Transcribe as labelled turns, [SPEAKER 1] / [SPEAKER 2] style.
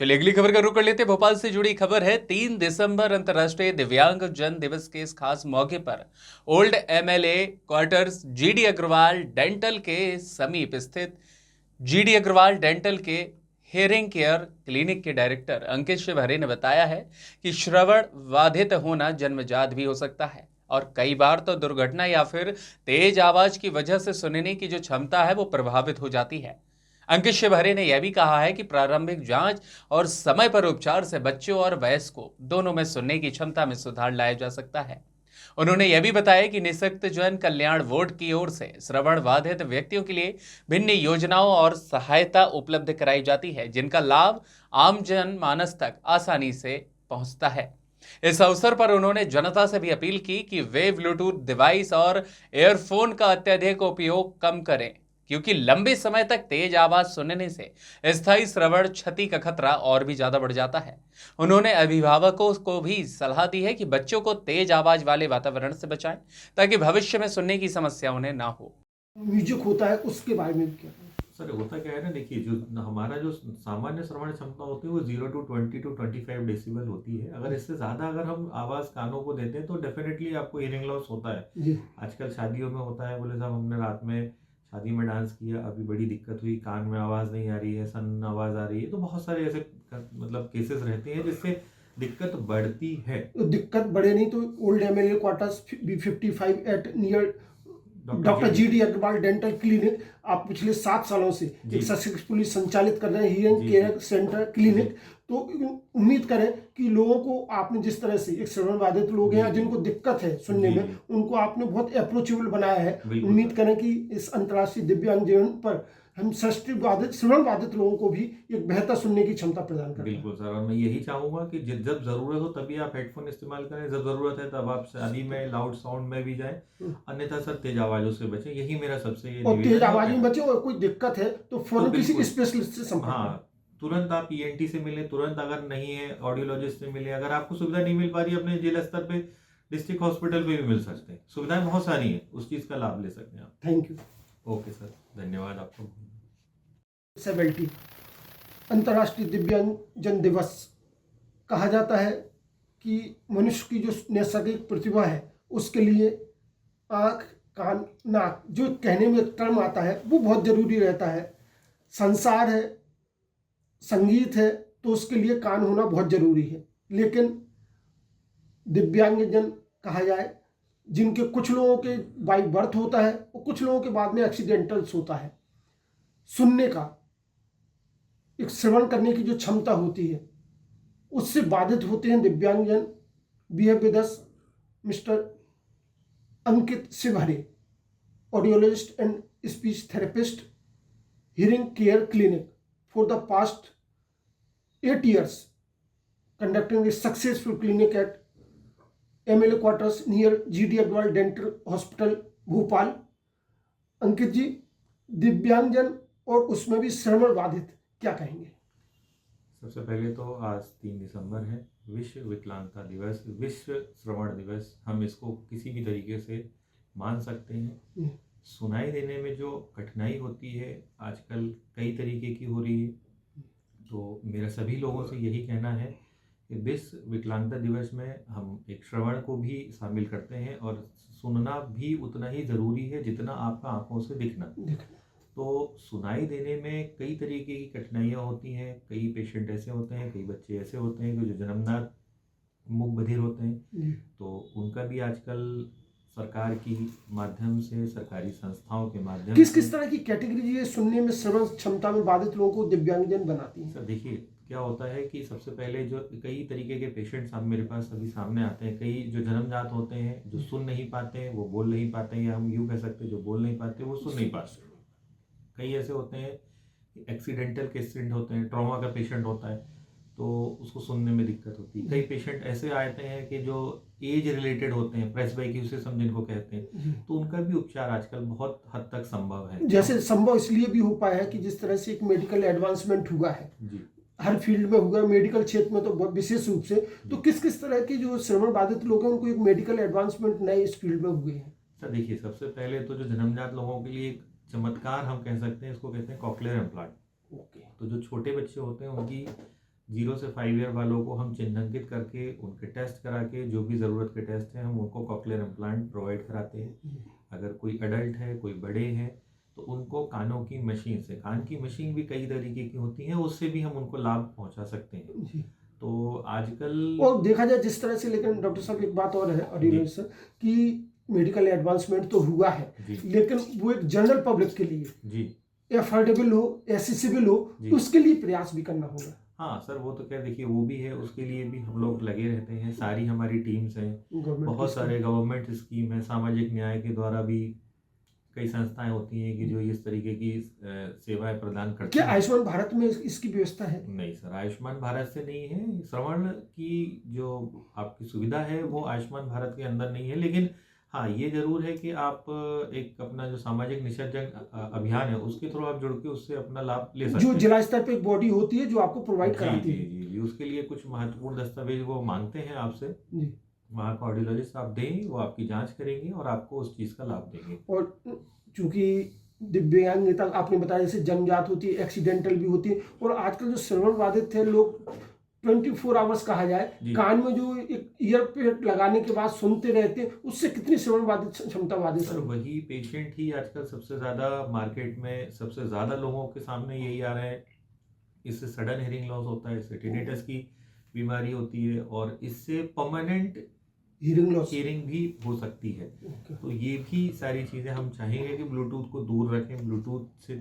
[SPEAKER 1] चलिए अगली खबर का रुख कर लेते हैं। भोपाल से जुड़ी खबर है। 3 दिसंबर अंतर्राष्ट्रीय दिव्यांग जन दिवस के इस खास मौके पर old MLA quarters GD Agarwal dental के समीप स्थित जीडी अग्रवाल डेंटल के हेयरिंग केयर क्लिनिक के डायरेक्टर अंकित शिवहरे ने बताया है कि श्रवण बाधित होना जन्मजात भी हो सकता है और कई बार तो दुर्घटना या फिर तेज आवाज की वजह से सुनने की जो क्षमता है वो प्रभावित हो जाती है। अंकित शिवहरे ने यह भी कहा है कि प्रारंभिक जांच और समय पर उपचार से बच्चों और वयस्कों दोनों में सुनने की क्षमता में सुधार लाया जा सकता है। उन्होंने यह भी बताया कि निःशक्त जन कल्याण बोर्ड की ओर से श्रवण बाधित व्यक्तियों के लिए भिन्न योजनाओं और सहायता उपलब्ध कराई जाती है, जिनका लाभ आम जन मानस तक आसानी से पहुंचता है। इस अवसर पर उन्होंने जनता से भी अपील की कि वे ब्लूटूथ डिवाइस और एयरफोन का अत्यधिक उपयोग कम करें, क्योंकि लंबे समय तक तेज आवाज सुनने से स्थायी श्रवण क्षति का खतरा और भी ज्यादा बढ़ जाता है। उन्होंने अभिभावकों को भी सलाह दी है कि बच्चों को तेज आवाज वाले वातावरण से बचाएं, ताकि भविष्य में सुनने की समस्या उन्हें ना हो।
[SPEAKER 2] म्यूजिक होता है उसके बारे में क्या?
[SPEAKER 3] सर होता क्या है ना, देखिए जो हमारा जो सामान्य श्रवण क्षमता होती है वो 0 to 20 to 25 डेसिबल होती है। अगर इससे ज़्यादा अगर हम आवाज़ कानों को देते हैं तो डेफिनेटली आपको हियरिंग लॉस होता है।
[SPEAKER 2] जी।
[SPEAKER 3] आजकल शादियों में होता है, बोले साहब हमने रात में शादी में डांस किया, अभी बड़ी दिक्कत हुई, कान में आवाज़ नहीं आ रही है, सन आवाज़ आ रही है, तो बहुत सारे ऐसे मतलब केसेस रहते हैं जिससे दिक्कत बढ़ती है।
[SPEAKER 2] तो दिक्कत बढ़े नहीं तो old MLA quarters B55 at near doctor GD Agarwal dental clinic आप पिछले 7 सालों से एक सक्सेसफुली संचालित कर रहे हैं हियरिंग केयर सेंटर क्लिनिक। तो उम्मीद करें कि लोगों को आपने जिस तरह से एक श्रवण बाधित लोग हैं जिनको दिक्कत है सुनने में, उनको आपने बहुत अप्रोचेबल बनाया है। उम्मीद करें कि इस अंतर्राष्ट्रीय दिव्यांग जीवन पर हम श्रवण बाधित लोगों को भी एक बेहतर सुनने की क्षमता प्रदान करें।
[SPEAKER 3] बिल्कुल सर, और मैं यही चाहूंगा कि जब जरूरत हो तभी आप हेडफोन इस्तेमाल करें, जब जरूरत है तब आप शादी में लाउड साउंड में भी जाएं, अन्यथा सर तेज आवाजों से बचें। यही मेरा सबसे ये
[SPEAKER 2] और तेज आवाज में बचे और कोई दिक्कत है तो फौरन किसी स्पेशलिस्ट से संपर्क करें।
[SPEAKER 3] हाँ, तुरंत आप ईएनटी से मिले, तुरंत अगर नहीं है ऑडियोलॉजिस्ट से मिले। अगर आपको सुविधा नहीं मिल पा रही है अपने जिला स्तर पे, डिस्ट्रिक्ट हॉस्पिटल पे भी मिल सकते हैं, सुविधाएं बहुत सारी हैं, उस चीज का लाभ ले सकते हैं आप।
[SPEAKER 2] Thank you.
[SPEAKER 3] ओके सर, धन्यवाद आपको।
[SPEAKER 2] 70 अंतर्राष्ट्रीय दिव्यांग जन दिवस कहा जाता है कि मनुष्य की जो नैसर्गिक प्रतिभा है उसके लिए आँख, कान, नाक जो कहने में एक टर्म आता है वो बहुत जरूरी रहता है। संसार है, संगीत है, तो उसके लिए कान होना बहुत जरूरी है। लेकिन दिव्यांगजन कहा जाए जिनके कुछ लोगों के बाई बर्थ होता है और कुछ लोगों के बाद में एक्सीडेंटल्स होता है, सुनने का एक श्रवण करने की जो क्षमता होती है उससे बाधित होते हैं दिव्यांगजन। We have with us mister Ankit Shivhare, audiologist and speech therapist, hearing care clinic for the past 8 years conducting a successful clinic at MLA quarters near GD Agrawal Dental Hospital Bhopal. Ankit ji, दिव्यांगजन और उसमें भी श्रवण बाधित क्या कहेंगे?
[SPEAKER 3] सबसे पहले तो आज 3 दिसंबर है, विश्व विकलांगता दिवस, विश्व श्रवण दिवस। हम इसको किसी भी तरीके से मान सकते हैं। सुनाई देने में जो कठिनाई होती है आजकल कई तरीके की हो रही है, तो मेरा सभी लोगों से यही कहना है कि विश्व विकलांगता दिवस में हम एक श्रवण को भी शामिल करते हैं और सुनना भी उतना ही ज़रूरी है जितना आपका आंखों से दिखना। तो सुनाई देने में कई तरीके की कठिनाइयाँ होती हैं। कई पेशेंट ऐसे होते हैं, कई बच्चे ऐसे होते हैं कि जो जन्मजात मूक बधिर होते हैं, तो उनका भी आजकल सरकार की माध्यम से, सरकारी संस्थाओं के माध्यम
[SPEAKER 2] से किस तरह की कैटेगरी ये सुनने में श्रवण क्षमता में बाधित लोगों को दिव्यांगजन बनाती है?
[SPEAKER 3] सर देखिए क्या होता है कि सबसे पहले जो कई तरीके के पेशेंट्स हम मेरे पास अभी सामने आते हैं। कई जो जन्मजात होते हैं, जो सुन नहीं पाते हैं, वो बोल नहीं पाते हैं, या हम यूँ कह सकते हैं जो बोल नहीं पाते वो सुन नहीं पाते। कई ऐसे होते हैं एक्सीडेंटल केसेस होते हैं, ट्रॉमा का पेशेंट होता है तो उसको सुनने में दिक्कत होती है। कई पेशेंट ऐसे आते हैं कि जो एज रिलेटेड होते हैं, प्रेसबाइक्यूसिस हम जिनको कहते हैं, तो उनका भी उपचार आजकल बहुत हद तक संभव है।
[SPEAKER 2] जैसे संभव इसलिए भी हो पाया है कि जिस तरह से एक मेडिकल एडवांसमेंट हुआ है जी, हर फील्ड में हुआ, मेडिकल क्षेत्र में तो बहुत विशेष रूप से। तो किस किस तरह के जो श्रवण बाधित लोग हैं उनको एक मेडिकल एडवांसमेंट नए इस फील्ड में हुए हैं?
[SPEAKER 3] सर देखिए, सबसे पहले तो जो जन्मजात लोगों के लिए एक चमत्कार हम कह सकते हैं, इसको कहते हैं कॉक्लियर इम्प्लांट। ओके। तो जो छोटे बच्चे होते हैं उनकी 0 से 5 ईयर वालों को हम चिन्हांकित करके उनके टेस्ट करा के जो भी ज़रूरत के टेस्ट हैं हम उनको कॉकलियर इम्प्लांट प्रोवाइड कराते हैं। अगर कोई अडल्ट है, कोई बड़े हैं, तो उनको कानों की मशीन से, कान की मशीन भी कई तरीके की होती हैं, उससे भी हम उनको लाभ पहुंचा सकते हैं।
[SPEAKER 2] जी।
[SPEAKER 3] तो आजकल
[SPEAKER 2] और देखा जाए जिस तरह से, लेकिन डॉक्टर साहब एक बात और है ऑडियंस सर, कि मेडिकल एडवांसमेंट तो हुआ है,
[SPEAKER 3] जी
[SPEAKER 2] लेकिन वो एक जनरल पब्लिक के लिए
[SPEAKER 3] जी
[SPEAKER 2] एफोर्डेबल हो, एसेसिबल हो,
[SPEAKER 3] जी।
[SPEAKER 2] उसके लिए प्रयास भी करना होगा।
[SPEAKER 3] हाँ सर, वो तो क्या, देखिए वो भी है, उसके लिए भी हम लोग लगे रहते हैं, सारी हमारी टीम्स हैं,
[SPEAKER 2] गवर्नमेंट
[SPEAKER 3] बहुत सारे गवर्नमेंट स्कीम है, सामाजिक न्याय के द्वारा भी कई संस्थाएं होती हैं कि जो इस तरीके की सेवाएं प्रदान करती
[SPEAKER 2] क्या
[SPEAKER 3] हैं।
[SPEAKER 2] आयुष्मान भारत में इसकी व्यवस्था है?
[SPEAKER 3] नहीं सर, आयुष्मान भारत से नहीं है। श्रवण की जो आपकी सुविधा है वो आयुष्मान भारत के अंदर नहीं है, लेकिन हाँ ये जरूर है कि आप एक अपना जो सामाजिक निषेचन अभियान है उसके थ्रू आप जुड़ के उससे अपना लाभ ले सकते
[SPEAKER 2] जो
[SPEAKER 3] हैं।
[SPEAKER 2] जिला स्तर पे एक बॉडी होती है जो आपको प्रोवाइड
[SPEAKER 3] जी
[SPEAKER 2] कराती
[SPEAKER 3] जी
[SPEAKER 2] है।
[SPEAKER 3] जी जी, उसके लिए कुछ महत्वपूर्ण दस्तावेज वो मांगते हैं आपसे।
[SPEAKER 2] जी।
[SPEAKER 3] वहाँ का ऑडियोलॉजिस्ट आप दें, वो आपकी जांच करेंगे और आपको उस चीज़ का लाभ देंगे।
[SPEAKER 2] और चूंकि दिव्यांगता आपने बताया जैसे जन्मजात होती है, एक्सीडेंटल भी होती है, और आजकल जो श्रवण बाधित थे लोग 24 आवर्स कहा जाए,
[SPEAKER 3] जी।
[SPEAKER 2] कान में जो एक ईयर पेड लगाने के बाद सुनते रहते हैं, उससे कितनी श्रवण बाधित क्षमता बाधित
[SPEAKER 3] सर वही पेशेंट ही आजकल सबसे ज़्यादा मार्केट में, सबसे ज़्यादा लोगों के सामने यही आ रहा है। इससे सडन हेयरिंग लॉस होता है, इससे टिनिटस की बीमारी होती है और इससे परमानेंट
[SPEAKER 2] हियरिंग लॉस।
[SPEAKER 3] हियरिंग भी हो सकती है। तो ये भी सारी चीज़ें हम चाहेंगे कि ब्लूटूथ को दूर रखें, ब्लूटूथ से